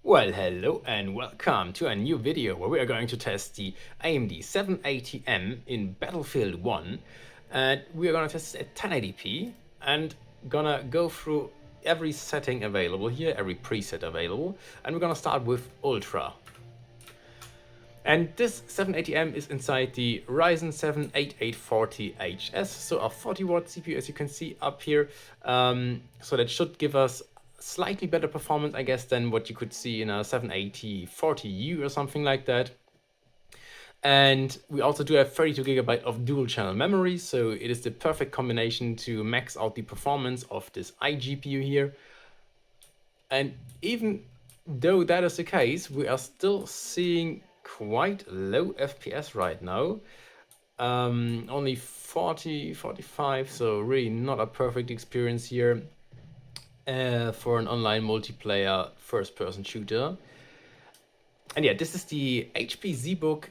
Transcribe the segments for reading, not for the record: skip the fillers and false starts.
Well, hello and welcome to a new video where we are going to test the AMD 780M in Battlefield 1. And we are going to test it at 1080p and gonna go through every setting available here, every preset available. And we're gonna start with Ultra. And this 780M is inside the Ryzen 7 8840HS, so a 40-watt CPU, as you can see up here. So that should give us slightly better performance, I guess, than what you could see in a 780 40U or something like that. And we also do have 32 GB of dual channel memory, so it is the perfect combination to max out the performance of this iGPU here. And even though that is the case, we are still seeing quite low FPS right now. Only 40, 45, so really not a perfect experience here for an online multiplayer first-person shooter. And yeah, this is the HP Zbook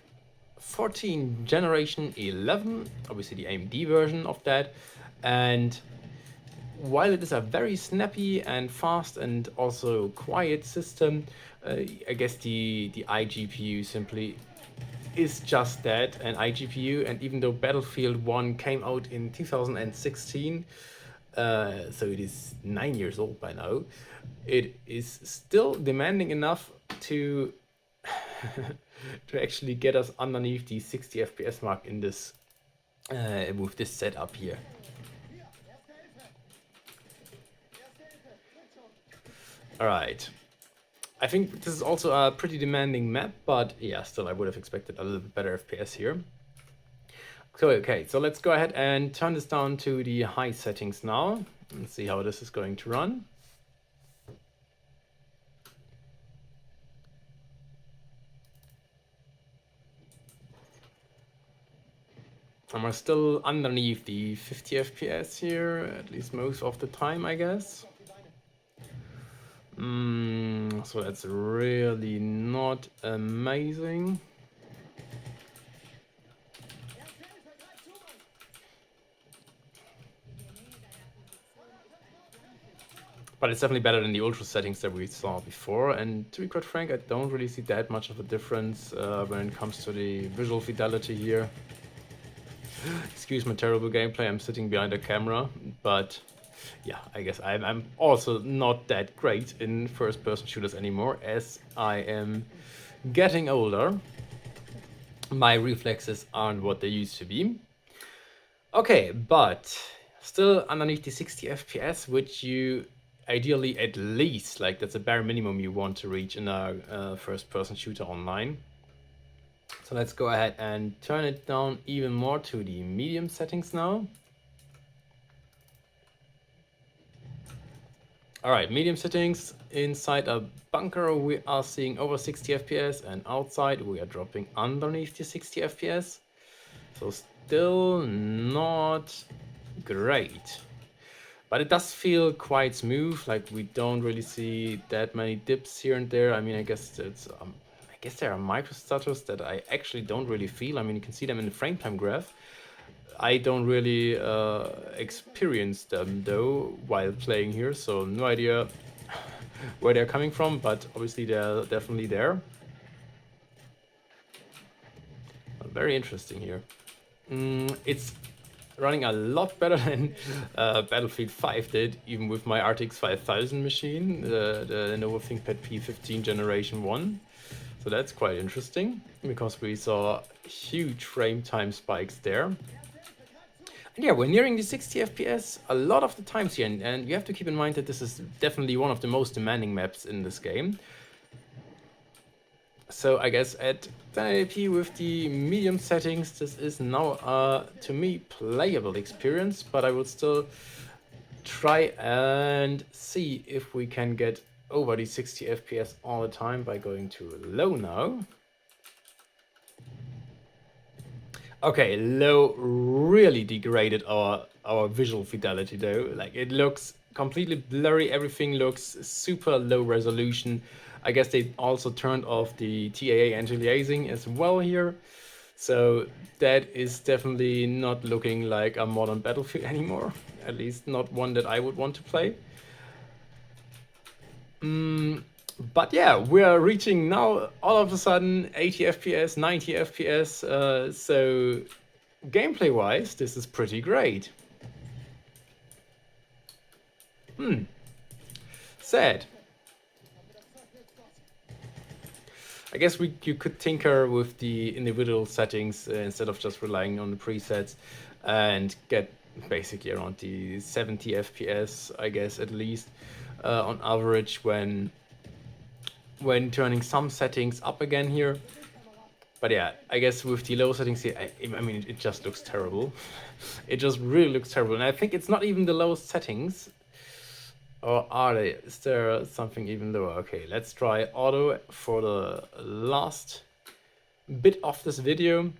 14 Generation 11, obviously the AMD version of that. And while it is a very snappy and fast and also quiet system, I guess the iGPU simply is just that, an iGPU. And even though Battlefield 1 came out in 2016, so it is 9 years old by now, it is still demanding enough to to actually get us underneath the 60 FPS mark in this with this setup here. Alright, I think this is also a pretty demanding map, but yeah, still I would have expected a little bit better FPS here. So okay, so let's go ahead and turn this down to the high settings now and see how this is going to run. And we're still underneath the 50 FPS here, at least most of the time, I guess. So that's really not amazing. But it's definitely better than the ultra settings that we saw before. And to be quite frank, I don't really see that much of a difference when it comes to the visual fidelity here. Excuse my terrible gameplay, I'm sitting behind a camera, but yeah, I guess I'm also not that great in first-person shooters anymore, as I am getting older. My reflexes aren't what they used to be. Okay, but still underneath the 60 FPS, which you ideally at least, like that's a bare minimum you want to reach in a first-person shooter online. So let's go ahead and turn it down even more to the medium settings now. Alright, medium settings. Inside a bunker we are seeing over 60 FPS, and outside we are dropping underneath the 60 FPS. So still not great. But it does feel quite smooth, like we don't really see that many dips here and there. I mean, I guess it's I guess there are micro stutters that I actually don't really feel. I mean, you can see them in the frame time graph. I don't really experience them though while playing here, so no idea where they're coming from, but obviously they're definitely there. Very interesting here. It's running a lot better than Battlefield 5 did, even with my RTX 5000 machine, the Lenovo ThinkPad P15 Generation 1. So that's quite interesting, because we saw huge frame time spikes there. And yeah, we're nearing the 60 FPS a lot of the times here, and you have to keep in mind that this is definitely one of the most demanding maps in this game. So I guess at 1080p with the medium settings, this is now to me playable experience, but I will still try and see if we can get over the 60 FPS all the time by going to low now. Okay, low really degraded our visual fidelity though. Like, it looks completely blurry, everything looks super low resolution. I guess they also turned off the TAA anti-aliasing as well here. So that is definitely not looking like a modern Battlefield anymore. At least not one that I would want to play. But yeah, we are reaching now all of a sudden 80 FPS, 90 FPS. So gameplay wise, this is pretty great. Sad. I guess you could tinker with the individual settings instead of just relying on the presets and get basically around the 70 FPS, I guess, at least on average when turning some settings up again here. But yeah, I guess with the low settings here, I mean, it just looks terrible. It just really looks terrible. And I think it's not even the lowest settings. Or are they? Is there something even lower? Okay, let's try auto for the last bit of this video.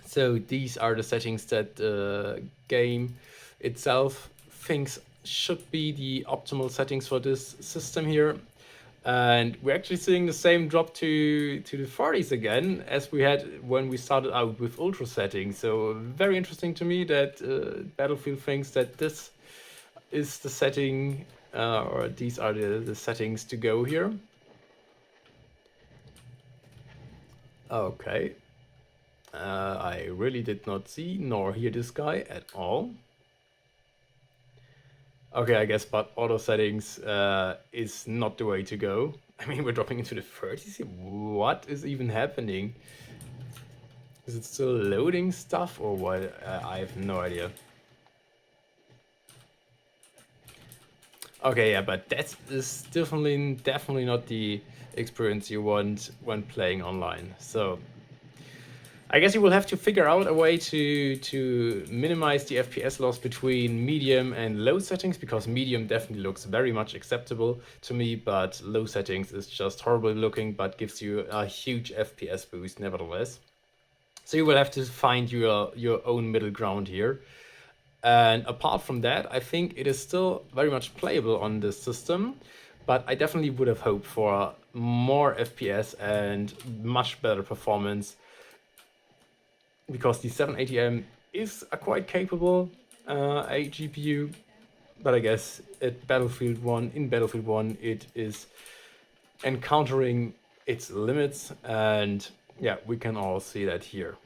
So these are the settings that the game itself thinks should be the optimal settings for this system here. And we're actually seeing the same drop to the 40s again as we had when we started out with ultra settings. So very interesting to me that Battlefield thinks that this is the setting, or these are the settings to go here. Okay. I really did not see nor hear this guy at all. Okay, I guess, but auto settings is not the way to go. I mean, we're dropping into the 30s here. What is even happening? Is it still loading stuff or what? I have no idea. Okay, yeah, but that is definitely not the experience you want when playing online. So I guess you will have to figure out a way to minimize the FPS loss between medium and low settings, because medium definitely looks very much acceptable to me, but low settings is just horrible looking, but gives you a huge FPS boost nevertheless. So you will have to find your own middle ground here. And apart from that, I think it is still very much playable on this system, but I definitely would have hoped for more FPS and much better performance, because the 780M is a quite capable a GPU, but I guess in Battlefield 1, it is encountering its limits, and yeah, we can all see that here.